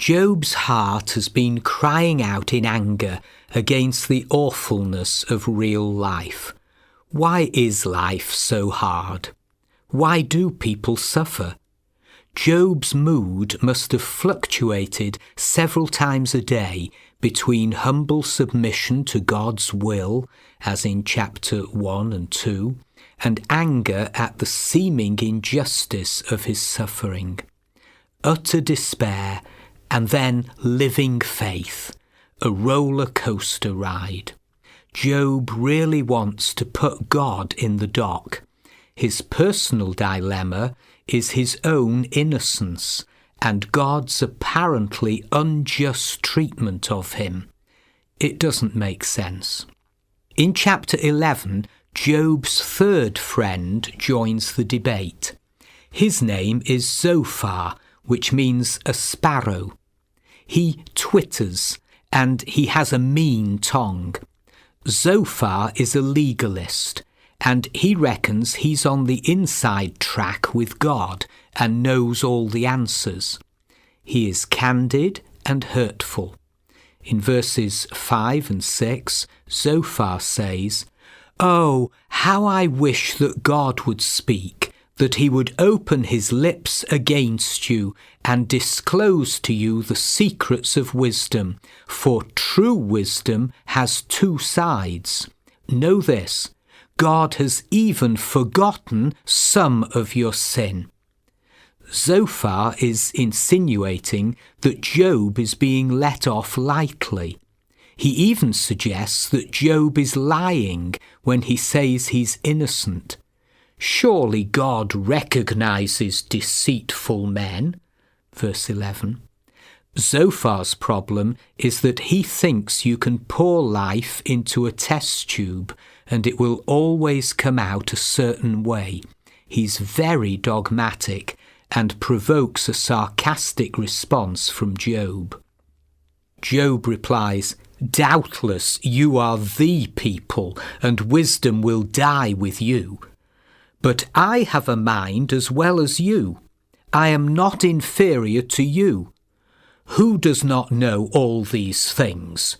Job's heart has been crying out in anger against the awfulness of real life. Why is life so hard? Why do people suffer? Job's mood must have fluctuated several times a day between humble submission to God's will, as in chapter 1 and 2, and anger at the seeming injustice of his suffering. Utter despair, and then living faith, a roller coaster ride. Job really wants to put God in the dock. His personal dilemma is his own innocence and God's apparently unjust treatment of him. It doesn't make sense. In chapter 11, Job's third friend joins the debate. His name is Zophar, which means a sparrow. He twitters, and he has a mean tongue. Zophar is a legalist, and he reckons he's on the inside track with God and knows all the answers. He is candid and hurtful. In verses 5 and 6, Zophar says, "Oh, how I wish that God would speak, that he would open his lips against you and disclose to you the secrets of wisdom, for true wisdom has two sides. Know this, God has even forgotten some of your sin." Zophar is insinuating that Job is being let off lightly. He even suggests that Job is lying when he says he's innocent. Surely God recognizes deceitful men. Verse 11. Zophar's problem is that he thinks you can pour life into a test tube and it will always come out a certain way. He's very dogmatic and provokes a sarcastic response from Job. Job replies, "Doubtless you are the people, and wisdom will die with you. But I have a mind as well as you. I am not inferior to you. Who does not know all these things?"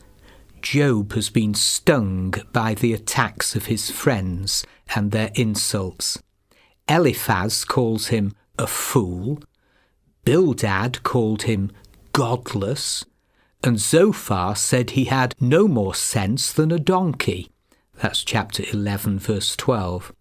Job has been stung by the attacks of his friends and their insults. Eliphaz calls him a fool, Bildad called him godless, and Zophar said he had no more sense than a donkey. That's chapter 11, verse 12.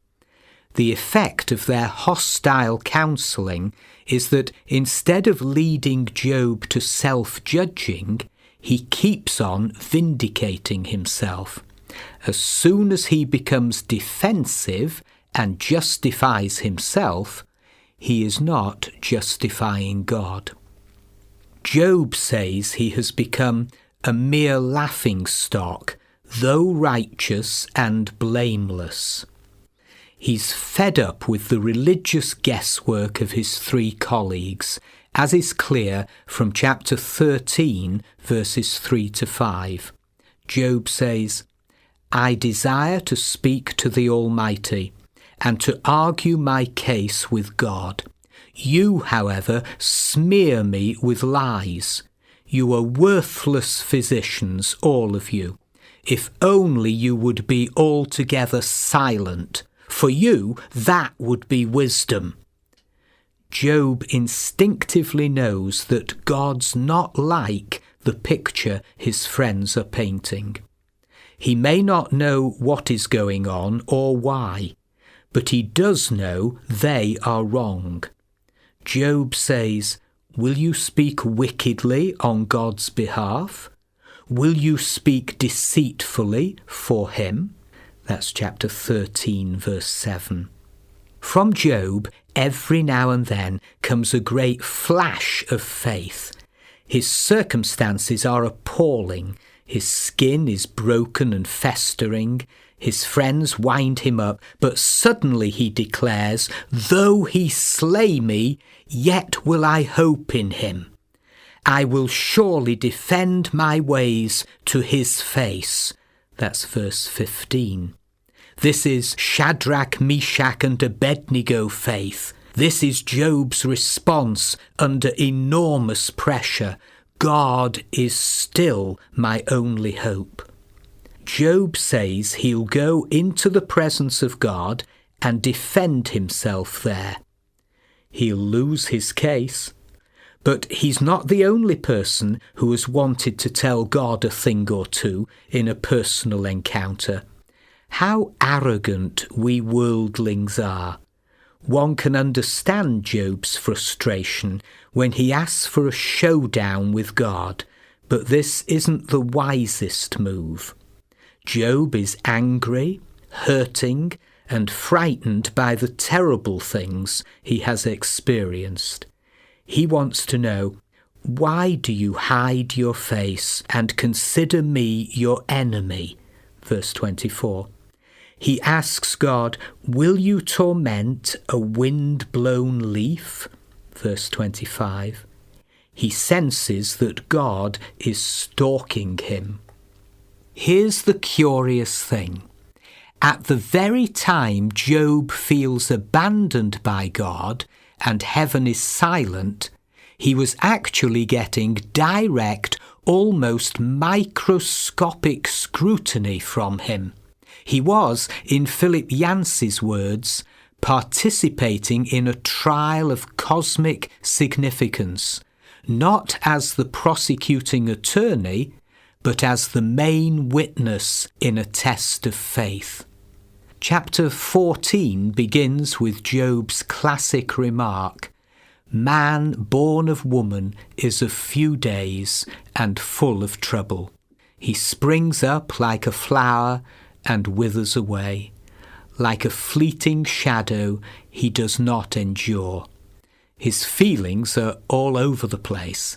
The effect of their hostile counselling is that instead of leading Job to self-judging, he keeps on vindicating himself. As soon as he becomes defensive and justifies himself, he is not justifying God. Job says he has become a mere laughingstock, though righteous and blameless. He's fed up with the religious guesswork of his three colleagues, as is clear from chapter 13, verses 3 to 5. Job says, "I desire to speak to the Almighty, and to argue my case with God. You, however, smear me with lies. You are worthless physicians, all of you. If only you would be altogether silent. For you, that would be wisdom." Job instinctively knows that God's not like the picture his friends are painting. He may not know what is going on or why, but he does know they are wrong. Job says, "Will you speak wickedly on God's behalf? Will you speak deceitfully for him?" That's chapter 13, verse 7. From Job, every now and then comes a great flash of faith. His circumstances are appalling. His skin is broken and festering. His friends wind him up, but suddenly he declares, "Though he slay me, yet will I hope in him. I will surely defend my ways to his face." That's verse 15. This is Shadrach, Meshach, and Abednego faith. This is Job's response under enormous pressure, God is still my only hope. Job says he'll go into the presence of God and defend himself there. He'll lose his case, but he's not the only person who has wanted to tell God a thing or two in a personal encounter. How arrogant we worldlings are. One can understand Job's frustration when he asks for a showdown with God, but this isn't the wisest move. Job is angry, hurting, and frightened by the terrible things he has experienced. He wants to know, why do you hide your face and consider me your enemy? Verse 24. He asks God, will you torment a wind-blown leaf? Verse 25. He senses that God is stalking him. Here's the curious thing. At the very time Job feels abandoned by God and heaven is silent, he was actually getting direct, almost microscopic scrutiny from him. He was, in Philip Yancey's words, participating in a trial of cosmic significance, not as the prosecuting attorney, but as the main witness in a test of faith. Chapter 14 begins with Job's classic remark, "Man born of woman is of few days and full of trouble. He springs up like a flower and withers away. Like a fleeting shadow, he does not endure. His feelings are all over the place.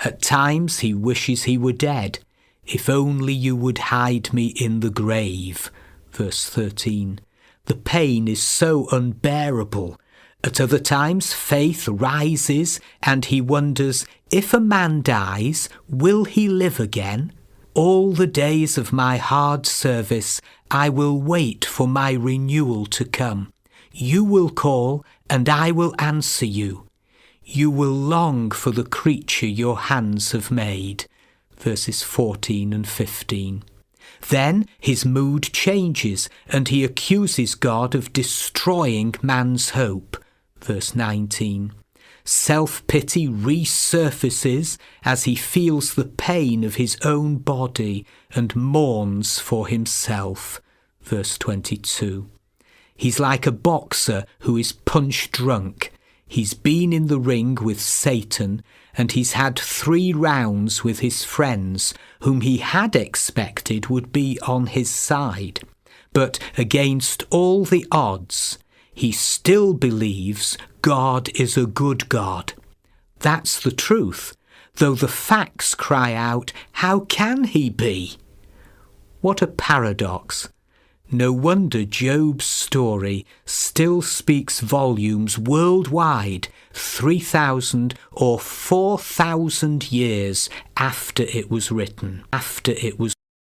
At times he wishes he were dead. If only you would hide me in the grave." Verse 13. The pain is so unbearable. At other times faith rises and he wonders, if a man dies, will he live again? All the days of my hard service I will wait for my renewal to come. You will call and I will answer you. You will long for the creature your hands have made. Verses 14 and 15. Then his mood changes and he accuses God of destroying man's hope. Verse 19. Self-pity resurfaces as he feels the pain of his own body and mourns for himself. Verse 22. He's like a boxer who is punch drunk. He's been in the ring with Satan and he's had 3 rounds with his friends, whom he had expected would be on his side. But against all the odds, he still believes God is a good God. That's the truth, though the facts cry out, how can he be? What a paradox. No wonder Job's story still speaks volumes worldwide 3,000 or 4,000 years after it was written.